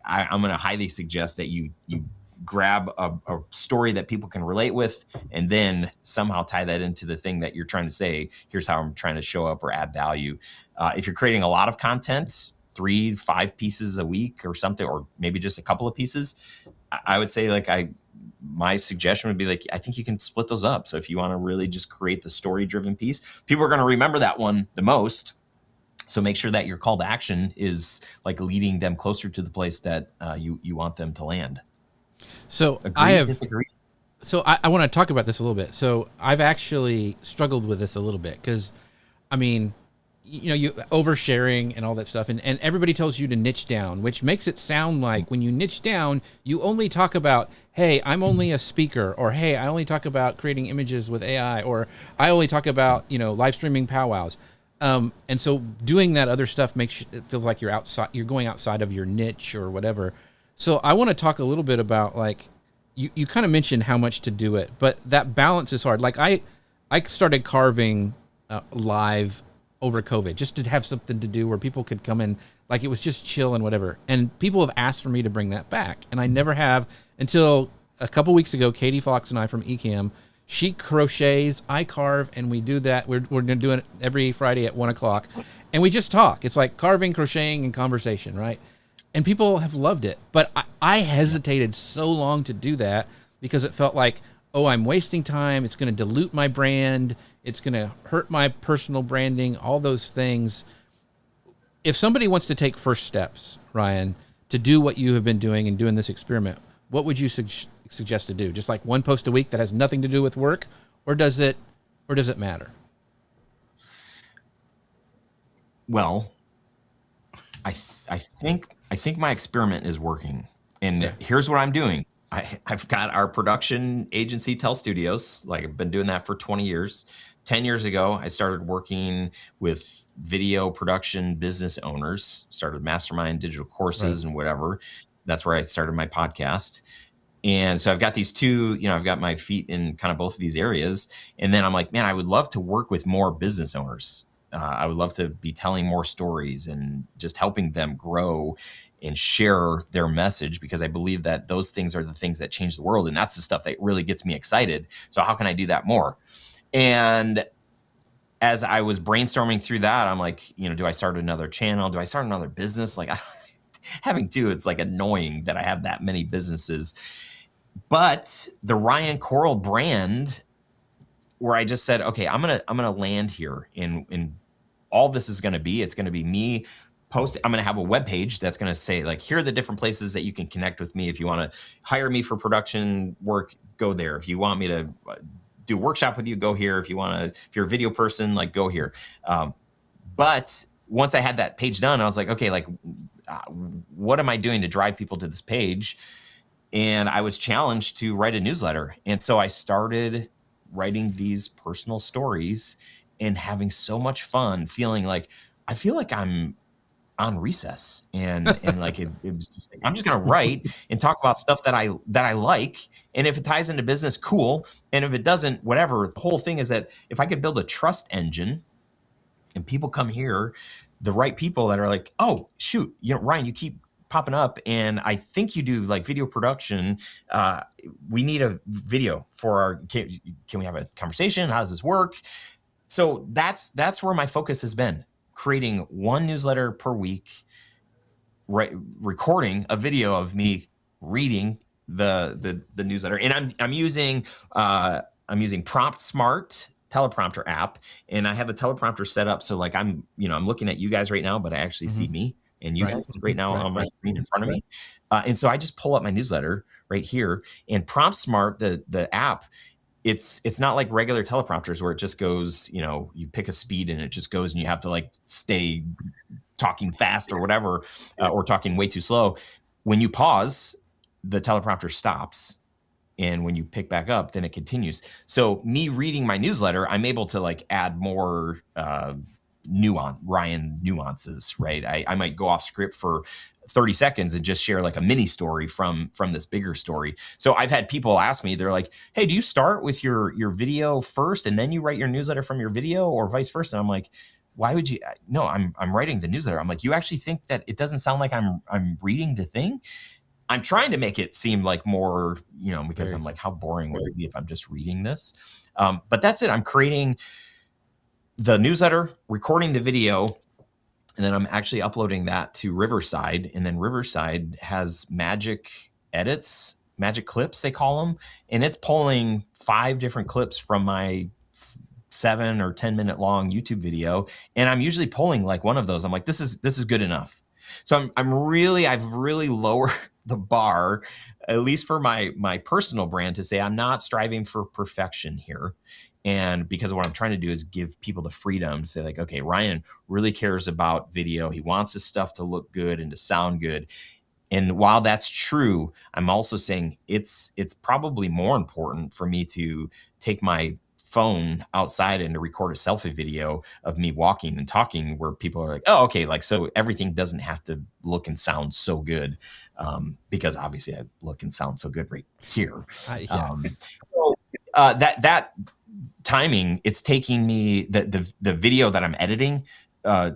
I'm going to highly suggest that you grab a story that people can relate with, and then somehow tie that into the thing that you're trying to say. Here's how I'm trying to show up or add value. If you're creating a lot of content, 3-5 pieces a week or something, or maybe just a couple of pieces, I would say like my suggestion would be like, I think you can split those up. So if you want to really just create the story driven piece, people are going to remember that one the most. So make sure that your call to action is like leading them closer to the place that you want them to land. So Agree, disagree? So I want to talk about this a little bit. So I've actually struggled with this a little bit because, I mean, you oversharing and all that stuff, and everybody tells you to niche down, which makes it sound like when you niche down, you only talk about, hey, I'm only a speaker, or hey, I only talk about creating images with AI, or I only talk about live streaming powwows. And so doing that other stuff it feels like you're going outside of your niche or whatever. So I want to talk a little bit about like. You kind of mentioned how much to do it, but that balance is hard. Like I started carving live over COVID just to have something to do where people could come in, like it was just chill and whatever. And people have asked for me to bring that back, and I never have until a couple weeks ago. Katie Fox and I from Ecamm, she crochets, I carve, and we do that. We're doing it every Friday at 1:00, and we just talk. It's like carving, crocheting, and conversation, right? And people have loved it. But I hesitated so long to do that because it felt like, oh, I'm wasting time. It's going to dilute my brand. It's going to hurt my personal branding, all those things. If somebody wants to take first steps, Ryan, to do what you have been doing and doing this experiment, what would you suggest to do? Just like one post a week that has nothing to do with work, or does it matter? Well, I think my experiment is working, and here's what I'm doing. I've got our production agency, Tell Studios. Like I've been doing that for 20 years. 10 years ago, I started working with video production business owners, started Mastermind digital courses and whatever. That's where I started my podcast. And so I've got these two, I've got my feet in kind of both of these areas. And then I'm like, man, I would love to work with more business owners. I would love to be telling more stories and just helping them grow and share their message, because I believe that those things are the things that change the world. And that's the stuff that really gets me excited. So how can I do that more? And as I was brainstorming through that, I'm like, do I start another channel? Do I start another business? Like having two, it's like annoying that I have that many businesses. But the Ryan Koral brand, where I just said, okay, I'm gonna land here in all this is going to be, it's going to be me posting. I'm going to have a web page that's going to say like, here are the different places that you can connect with me. If you want to hire me for production work, go there. If you want me to do a workshop with you, go here. If you're a video person, like go here. But once I had that page done, I was like, okay, like what am I doing to drive people to this page? And I was challenged to write a newsletter. And so I started writing these personal stories and having so much fun, feeling like I feel like I'm on recess, and like it was just like, I'm just gonna write and talk about stuff that I like, and if it ties into business, cool, and if it doesn't, whatever. The whole thing is that if I could build a trust engine, and people come here, the right people that are like, oh shoot, Ryan, you keep popping up, and I think you do like video production. We need a video for our. Can we have a conversation? How does this work? So that's where my focus has been, creating one newsletter per week, recording a video of me reading the newsletter. And I'm using Prompt Smart teleprompter app, and I have a teleprompter set up. So like I'm looking at you guys right now, but I actually see me and you guys right now on my screen in front of me. And so I just pull up my newsletter right here, and Prompt Smart, the app, it's not like regular teleprompters where it just goes, you pick a speed and it just goes and you have to like stay talking fast or whatever, or talking way too slow. When you pause, the teleprompter stops. And when you pick back up, then it continues. So me reading my newsletter, I'm able to like add more Ryan nuances, right? I might go off script for 30 seconds and just share like a mini story from this bigger story. So I've had people ask me, they're like, hey, do you start with your video first and then you write your newsletter from your video, or vice versa? And I'm like, why would you? No, I'm writing the newsletter. I'm like, you actually think that it doesn't sound like I'm reading the thing? I'm trying to make it seem like more, because I'm like, how boring would it be if I'm just reading this? But that's it. I'm creating the newsletter, recording the video, and then I'm actually uploading that to Riverside. And then Riverside has magic edits, magic clips, they call them. And it's pulling 5 different clips from my 7 or 10 minute long YouTube video, and I'm usually pulling like one of those. I'm like, this is good enough. So I've really lowered the bar, at least for my personal brand, to say I'm not striving for perfection here. And because what I'm trying to do is give people the freedom to say like, okay, Ryan really cares about video. He wants his stuff to look good and to sound good. And while that's true, I'm also saying it's probably more important for me to take my phone outside and to record a selfie video of me walking and talking, where people are like, oh, okay, like, so everything doesn't have to look and sound so good, because obviously I look and sound so good right here. Yeah. So that timing, it's taking me the video that I'm editing,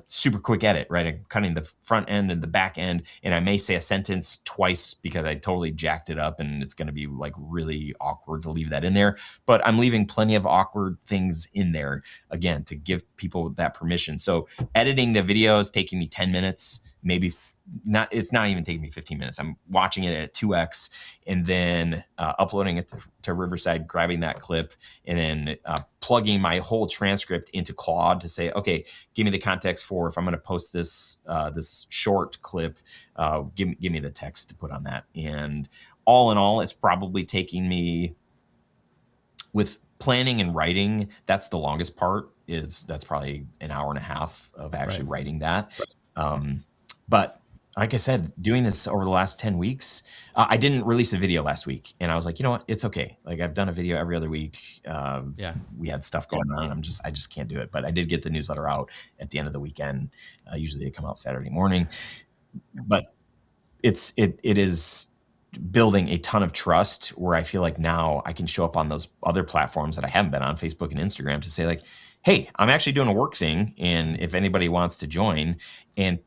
super quick edit, right? I'm cutting the front end and the back end, and I may say a sentence twice because I totally jacked it up, and it's going to be like really awkward to leave that in there. But I'm leaving plenty of awkward things in there, again, to give people that permission. So editing the video is taking me 10 minutes, maybe not. It's not even taking me 15 minutes. I'm watching it at 2x, and then uploading it to Riverside, grabbing that clip, and then plugging my whole transcript into Claude to say, okay, give me the context for if I'm going to post this this short clip, give me the text to put on that. And all in all, it's probably taking me, with planning and writing, that's the longest part. That's probably an hour and a half of actually writing that. But like I said, doing this over the last 10 weeks, I didn't release a video last week, and I was like, you know what? It's okay. Like, I've done a video every other week. We had stuff going on. I just can't do it. But I did get the newsletter out at the end of the weekend. Usually they come out Saturday morning, but it is building a ton of trust, where I feel like now I can show up on those other platforms that I haven't been on, Facebook and Instagram, to say like, hey, I'm actually doing a work thing, and if anybody wants to join. And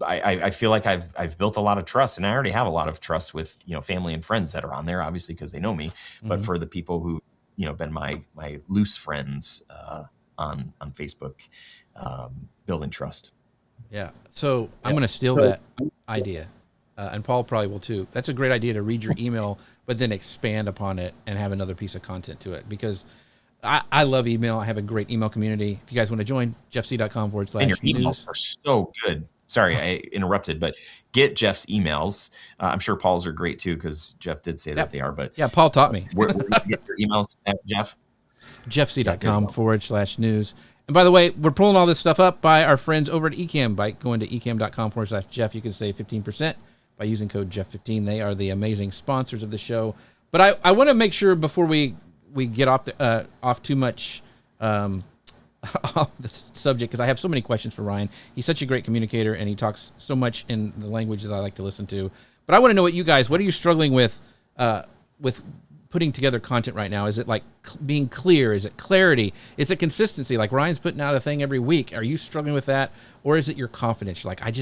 I feel like I've built a lot of trust, and I already have a lot of trust with, family and friends that are on there, obviously, because they know me. But for the people who, been my loose friends on Facebook, building trust. Yeah. So I'm going to steal that idea, and Paul probably will too. That's a great idea, to read your email, but then expand upon it and have another piece of content to it, because I love email. I have a great email community. If you guys want to join, jeffc.com/news. And your emails are so good. Sorry, I interrupted, but get Jeff's emails. I'm sure Paul's are great too, because Jeff did say that they are. But yeah, Paul taught me. Where you get your emails at, Jeff? jeffc.com/news. And by the way, we're pulling all this stuff up by our friends over at Ecamm. By going to ecamm.com/Jeff, you can save 15% by using code Jeff15. They are the amazing sponsors of the show. But I want to make sure, before we get off too much off the subject, because I have so many questions for Ryan. He's such a great communicator, and he talks so much in the language that I like to listen to. But I want to know what are you struggling with putting together content right now? Is it like being clear? Is it clarity? Is it consistency? Like, Ryan's putting out a thing every week. Are you struggling with that? Or is it your confidence? You're like, I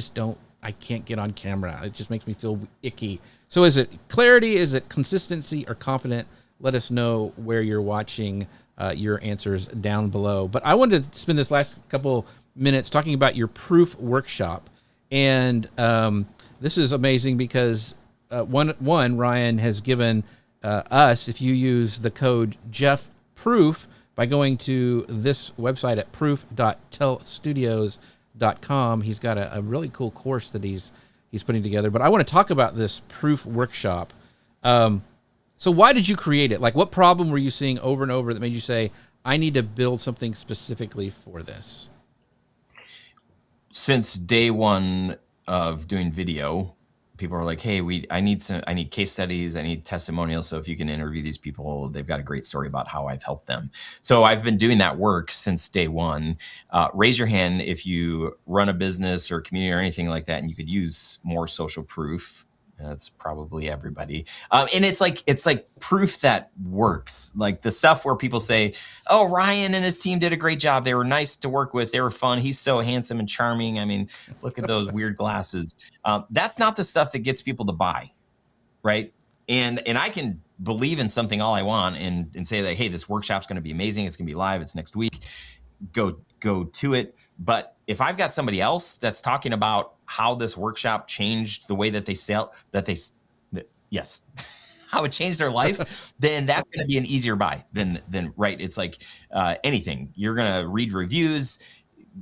can't get on camera. It just makes me feel icky. So is it clarity? Is it consistency or confident? Let us know where you're watching your answers down below. But I wanted to spend this last couple minutes talking about your proof workshop. And this is amazing because Ryan has given us, if you use the code JeffProof by going to this website at proof.tellstudios.com, he's got a really cool course that he's putting together. But I want to talk about this proof workshop. So why did you create it? Like, what problem were you seeing over and over that made you say, I need to build something specifically for this? Since day one of doing video, people are like, hey, I need case studies, I need testimonials. So if you can interview these people, they've got a great story about how I've helped them. So I've been doing that work since day one. Raise your hand if you run a business or community or anything like that, and you could use more social proof. That's probably everybody. And it's like proof that works. Like the stuff where people say, oh, Ryan and his team did a great job. They were nice to work with. They were fun. He's so handsome and charming. I mean, look at those weird glasses. That's not the stuff that gets people to buy, right? And I can believe in something all I want and say that, hey, this workshop's going to be amazing. It's going to be live. It's next week. Go to it. But if I've got somebody else that's talking about how this workshop changed the way that they sell, yes, how it changed their life, then that's going to be an easier buy than right. It's like anything. You're going to read reviews.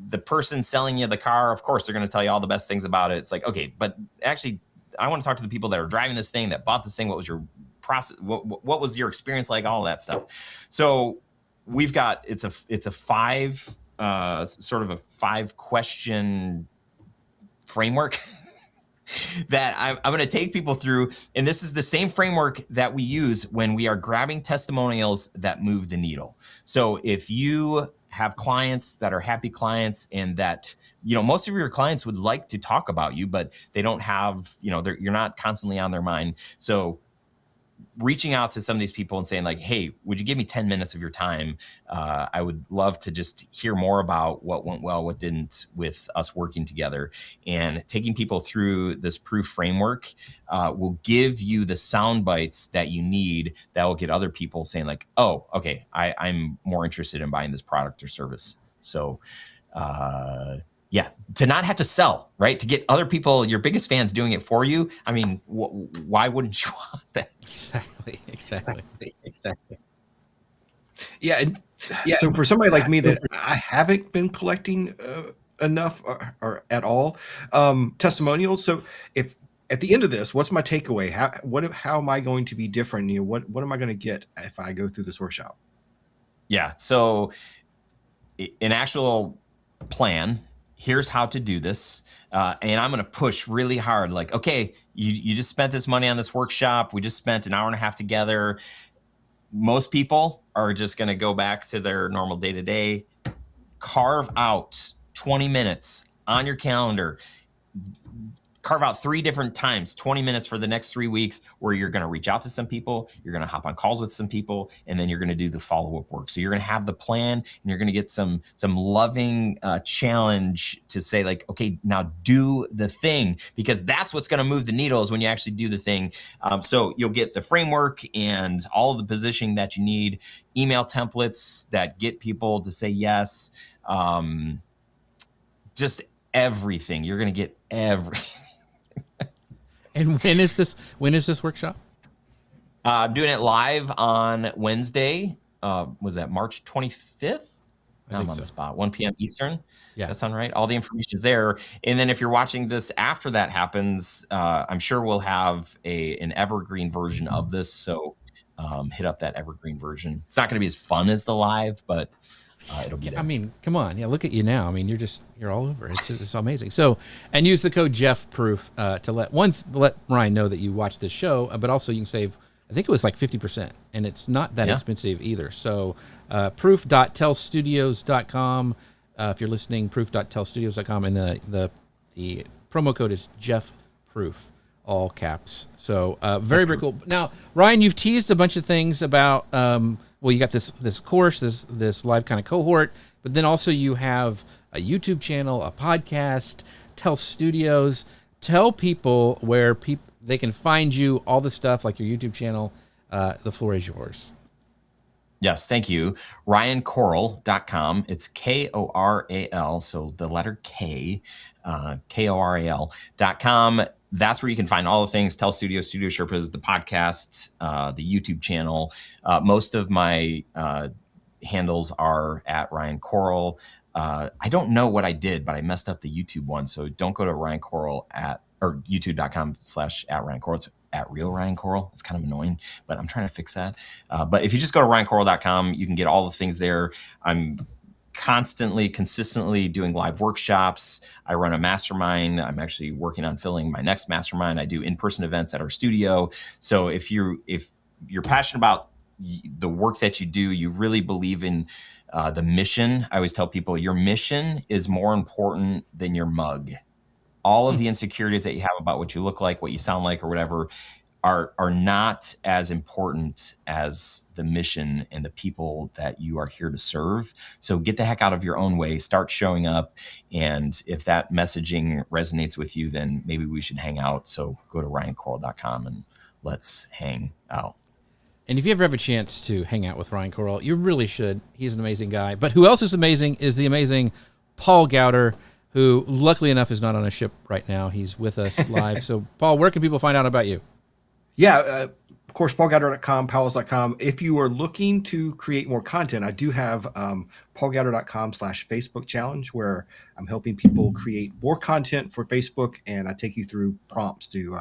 The person selling you the car, of course, they're going to tell you all the best things about it. It's like, okay, but actually, I want to talk to the people that are driving this thing, that bought this thing. What was your process? What was your experience like? All of that stuff. So we've got it's a 5 sort of a 5 question framework that I'm going to take people through. And this is the same framework that we use when we are grabbing testimonials that move the needle. So if you have clients that are happy clients and that, most of your clients would like to talk about you, but they don't have, you're not constantly on their mind. So reaching out to some of these people and saying like, hey, would you give me 10 minutes of your time? I would love to just hear more about what went well, what didn't with us working together. And taking people through this proof framework will give you the sound bites that you need that will get other people saying like, oh, okay, I'm more interested in buying this product or service. So yeah, to not have to sell, right? To get other people, your biggest fans doing it for you. I mean, why wouldn't you want that? Exactly. Yeah. So for somebody like me that I haven't been collecting enough or at all testimonials. So if at the end of this, what's my takeaway? How am I going to be different? What am I going to get if I go through this workshop? Yeah. So an actual plan. Here's how to do this. And I'm going to push really hard. Like, okay, you just spent this money on this workshop. We just spent an hour and a half together. Most people are just going to go back to their normal day-to-day. Carve out 20 minutes on your calendar. Carve out 3 different times, 20 minutes for the next 3 weeks, where you're going to reach out to some people, you're going to hop on calls with some people, and then you're going to do the follow-up work. So you're going to have the plan, and you're going to get some loving challenge to say like, okay, now do the thing, because that's what's going to move the needle is when you actually do the thing. So you'll get the framework and all of the positioning that you need, email templates that get people to say yes, just everything. You're going to get everything. And when is this workshop? I'm doing it live on Wednesday. Was that March 25th? I'm on the spot. 1 p.m. Eastern. Yeah, that sound right? All the information is there. And then if you're watching this after that happens, I'm sure we'll have an evergreen version of this. So hit up that evergreen version. It's not going to be as fun as the live, but it'll be there. I mean, come on. Yeah, look at you now. I mean, you're all over. It's amazing. So, and use the code JeffProof to let Ryan know that you watched this show, but also you can save, I think it was like 50%, and it's not that expensive either. So proof.tellstudios.com. If you're listening, proof.tellstudios.com, and the promo code is JeffProof, all caps. So very cool. Now, Ryan, you've teased a bunch of things about well, you got this course, this live kind of cohort, but then also you have a YouTube channel, a podcast, Tell Studios. Tell people where they can find you, all the stuff like your YouTube channel. The floor is yours. Yes, thank you. RyanKoral.com. It's Koral, so the letter K, KORAL.com. That's where you can find all the things, Tell Studios, Studio Sherpas, the podcast, the YouTube channel. Most of my handles are at Ryan Koral. I don't know what I did, but I messed up the YouTube one. So don't go to Ryan Koral or youtube.com/@Ryan Koral. It's at real Ryan Koral. It's kind of annoying, but I'm trying to fix that. But if you just go to RyanKoral.com, you can get all the things there. I'm consistently doing live workshops. I run a mastermind. I'm actually working on filling my next mastermind. I do in-person events at our studio. So if you're passionate about the work that you do, you really believe in the mission. I always tell people your mission is more important than your mug. All of the insecurities that you have about what you look like, what you sound like, or whatever are not as important as the mission and the people that you are here to serve. So get the heck out of your own way, start showing up. And if that messaging resonates with you, then maybe we should hang out. So go to RyanKoral.com and let's hang out. And if you ever have a chance to hang out with Ryan Koral, you really should. He's an amazing guy. But who else is amazing is the amazing Paul Gowder, who luckily enough is not on a ship right now. He's with us live. So Paul, where can people find out about you? Yeah, course, paulgowder.com, powells.com. If you are looking to create more content, I do have paulgowder.com/Facebook challenge, where I'm helping people create more content for Facebook, and I take you through prompts to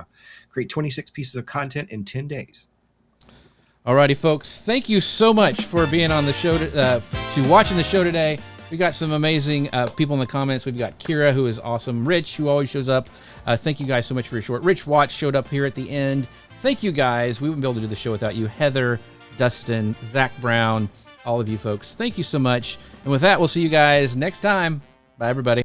create 26 pieces of content in 10 days. Alrighty, folks. Thank you so much for being on the show, to watching the show today. We got some amazing people in the comments. We've got Kira, who is awesome. Rich, who always shows up. Thank you guys so much for your short. Rich Watts showed up here at the end. Thank you guys. We wouldn't be able to do the show without you. Heather, Dustin, Zach Brown, all of you folks. Thank you so much. And with that, we'll see you guys next time. Bye, everybody.